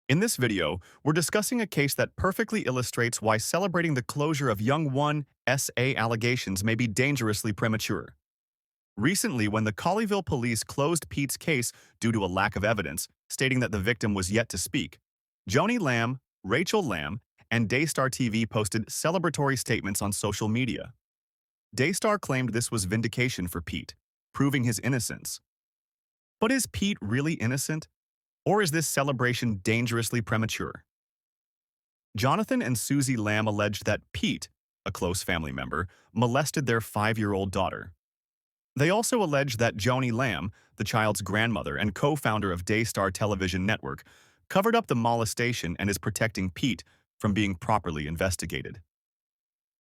In this video, we're discussing a case that perfectly illustrates why celebrating the closure of Young 1 SA allegations may be dangerously premature. Recently, when the Colleyville police closed Pete's case due to a lack of evidence, stating that the victim was yet to speak, Joni Lamb, Rachel Lamb, and Daystar TV posted celebratory statements on social media. Daystar claimed this was vindication for Pete, proving his innocence. But is Pete really innocent? Or is this celebration dangerously premature? Jonathan and Susie Lamb alleged that Pete, a close family member, molested their 5-year-old daughter. They also alleged that Joni Lamb, the child's grandmother and co-founder of Daystar Television Network, covered up the molestation and is protecting Pete from being properly investigated.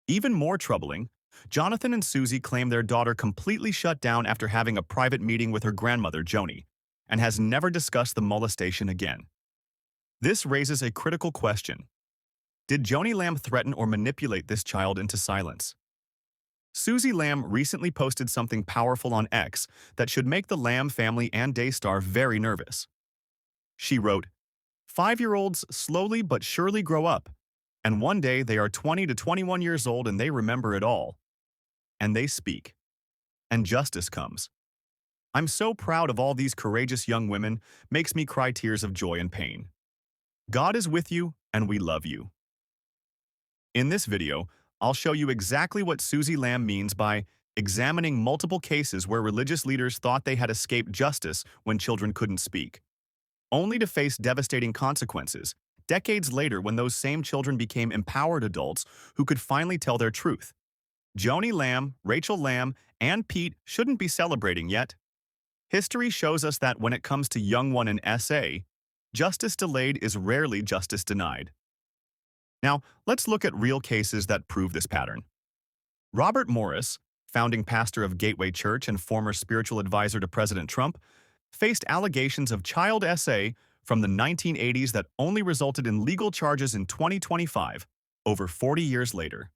Even more troubling, Jonathan and Susie claim their daughter completely shut down after having a private meeting with her grandmother, Joni, and has never discussed the molestation again. This raises a critical question. Did Joni Lamb threaten or manipulate this child into silence? Susie Lamb recently posted something powerful on X that should make the Lamb family and Daystar very nervous. She wrote, "5-year-olds slowly but surely grow up, and one day they are 20 to 21 years old and they remember it all. And they speak. And justice comes. I'm so proud of all these courageous young women, makes me cry tears of joy and pain. God is with you, and we love you." In this video, I'll show you exactly what Susie Lamb means by examining multiple cases where religious leaders thought they had escaped justice when children couldn't speak, only to face devastating consequences decades later when those same children became empowered adults who could finally tell their truth. Joni Lamb, Rachel Lamb, and Pete shouldn't be celebrating yet. History shows us that when it comes to Young 1 and SA, justice delayed is rarely justice denied. Now, let's look at real cases that prove this pattern. Robert Morris, founding pastor of Gateway Church and former spiritual advisor to President Trump, faced allegations of child SA from the 1980s that only resulted in legal charges in 2025, over 40 years later.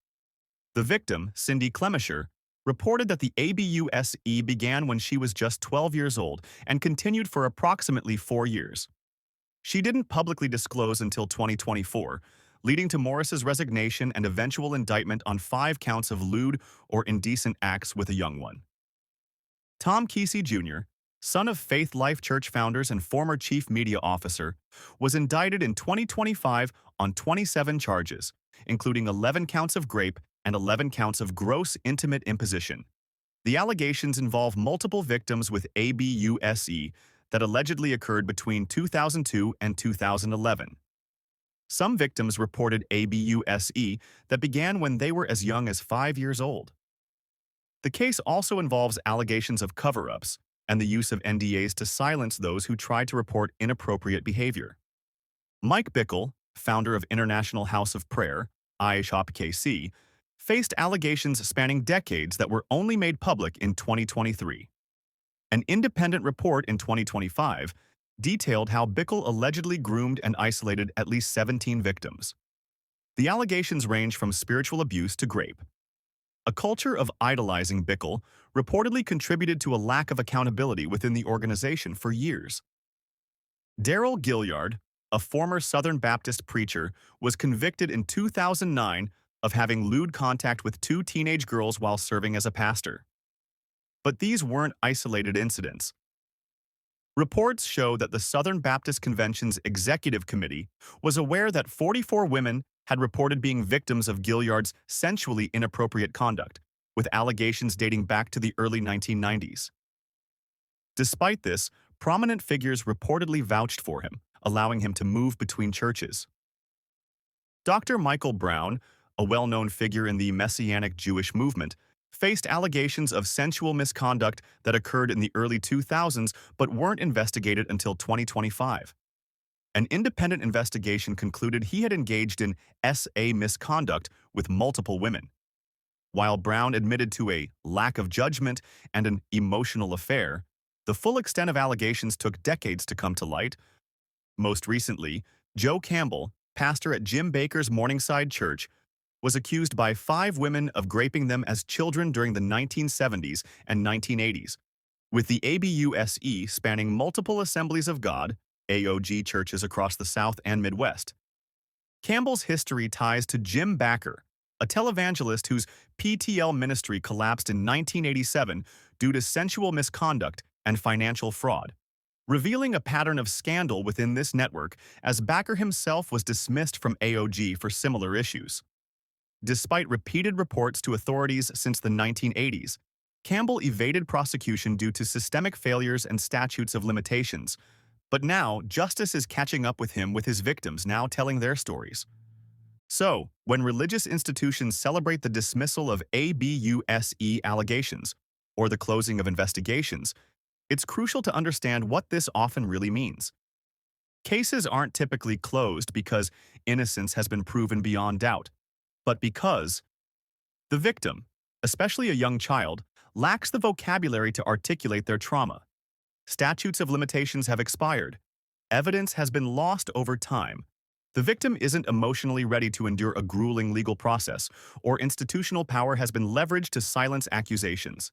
The victim, Cindy Clemisher, reported that the ABUSE began when she was just 12 years old and continued for approximately 4 years. She didn't publicly disclose until 2024, leading to Morris's resignation and eventual indictment on 5 counts of lewd or indecent acts with a young one. Tom Kesey Jr., son of Faith Life Church founders and former chief media officer, was indicted in 2025 on 27 charges, including 11 counts of rape and 11 counts of gross intimate imposition. The allegations involve multiple victims with ABUSE that allegedly occurred between 2002 and 2011. Some victims reported ABUSE that began when they were as young as 5 years old. The case also involves allegations of cover-ups and the use of NDAs to silence those who tried to report inappropriate behavior. Mike Bickle, founder of International House of Prayer, IHOP KC, faced allegations spanning decades that were only made public in 2023. An independent report in 2025 detailed how Bickle allegedly groomed and isolated at least 17 victims. The allegations range from spiritual abuse to rape. A culture of idolizing Bickle reportedly contributed to a lack of accountability within the organization for years. Daryl Gilliard, a former Southern Baptist preacher, was convicted in 2009 of having lewd contact with 2 teenage girls while serving as a pastor. But these weren't isolated incidents. Reports show that the Southern Baptist Convention's Executive Committee was aware that 44 women had reported being victims of Gilliard's sensually inappropriate conduct, with allegations dating back to the early 1990s. Despite this, prominent figures reportedly vouched for him, allowing him to move between churches. Dr. Michael Brown, a well-known figure in the Messianic Jewish movement, faced allegations of sensual misconduct that occurred in the early 2000s but weren't investigated until 2025. An independent investigation concluded he had engaged in SA misconduct with multiple women. While Brown admitted to a lack of judgment and an emotional affair, the full extent of allegations took decades to come to light. Most recently, Joe Campbell, pastor at Jim Bakker's Morningside Church, was accused by 5 women of raping them as children during the 1970s and 1980s, with the ABUSE spanning multiple Assemblies of God, AOG churches across the South and Midwest. Campbell's history ties to Jim Bakker, a televangelist whose PTL ministry collapsed in 1987 due to sensual misconduct and financial fraud, revealing a pattern of scandal within this network as Bakker himself was dismissed from AOG for similar issues. Despite repeated reports to authorities since the 1980s, Campbell evaded prosecution due to systemic failures and statutes of limitations, but now justice is catching up with him, with his victims now telling their stories. So, when religious institutions celebrate the dismissal of abuse allegations or the closing of investigations, it's crucial to understand what this often really means. Cases aren't typically closed because innocence has been proven beyond doubt, but because the victim, especially a young child, lacks the vocabulary to articulate their trauma. Statutes of limitations have expired. Evidence has been lost over time. The victim isn't emotionally ready to endure a grueling legal process, or institutional power has been leveraged to silence accusations.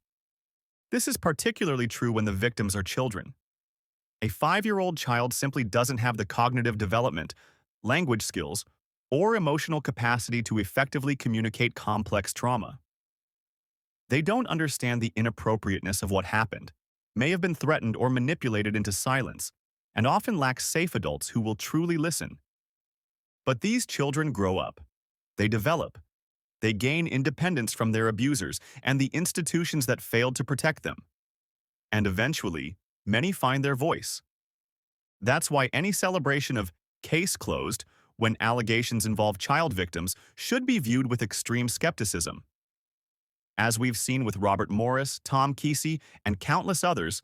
This is particularly true when the victims are children. A 5-year-old child simply doesn't have the cognitive development, language skills, or emotional capacity to effectively communicate complex trauma. They don't understand the inappropriateness of what happened, may have been threatened or manipulated into silence, and often lack safe adults who will truly listen. But these children grow up. They develop. They gain independence from their abusers and the institutions that failed to protect them. And eventually, many find their voice. That's why any celebration of case closed when allegations involve child victims should be viewed with extreme skepticism. As we've seen with Robert Morris, Tom Kesey, and countless others,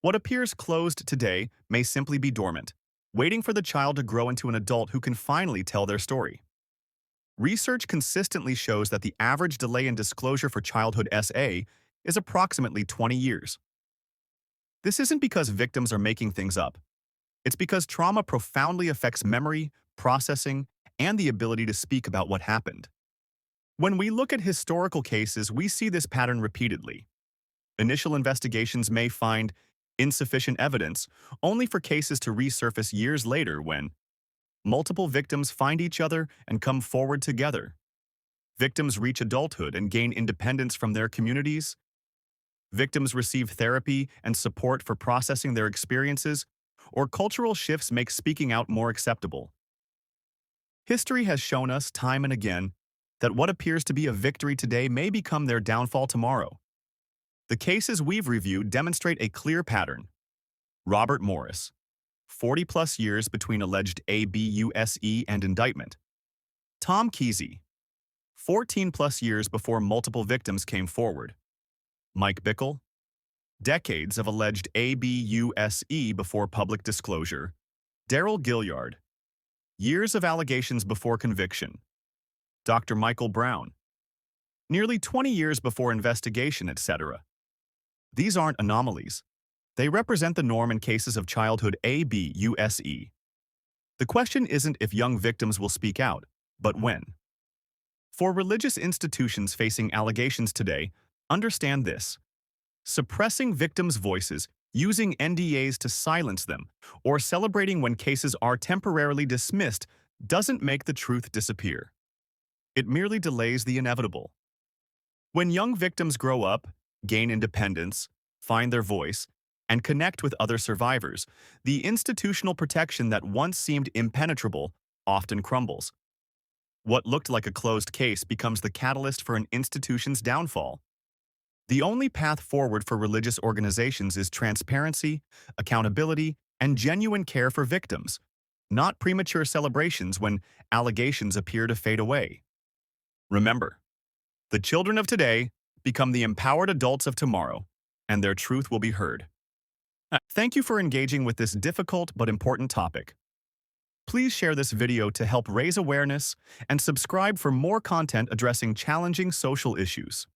what appears closed today may simply be dormant, waiting for the child to grow into an adult who can finally tell their story. Research consistently shows that the average delay in disclosure for childhood SA is approximately 20 years. This isn't because victims are making things up. It's because trauma profoundly affects memory, processing, and the ability to speak about what happened. When we look at historical cases, we see this pattern repeatedly. Initial investigations may find insufficient evidence, only for cases to resurface years later when multiple victims find each other and come forward together. Victims reach adulthood and gain independence from their communities. Victims receive therapy and support for processing their experiences, or cultural shifts make speaking out more acceptable. History has shown us time and again that what appears to be a victory today may become their downfall tomorrow. The cases we've reviewed demonstrate a clear pattern. Robert Morris, 40-plus years between alleged abuse and indictment. Tom Kesey, 14-plus years before multiple victims came forward. Mike Bickle, decades of alleged abuse before public disclosure. Daryl Gilliard, years of allegations before conviction. Dr. Michael Brown, nearly 20 years before investigation, etc. These aren't anomalies. They represent the norm in cases of childhood abuse. The question isn't if young victims will speak out, but when. For religious institutions facing allegations today, understand this. Suppressing victims' voices, using NDAs to silence them, or celebrating when cases are temporarily dismissed doesn't make the truth disappear. It merely delays the inevitable. When young victims grow up, gain independence, find their voice, and connect with other survivors, the institutional protection that once seemed impenetrable often crumbles. What looked like a closed case becomes the catalyst for an institution's downfall. The only path forward for religious organizations is transparency, accountability, and genuine care for victims, not premature celebrations when allegations appear to fade away. Remember, the children of today become the empowered adults of tomorrow, and their truth will be heard. Thank you for engaging with this difficult but important topic. Please share this video to help raise awareness and subscribe for more content addressing challenging social issues.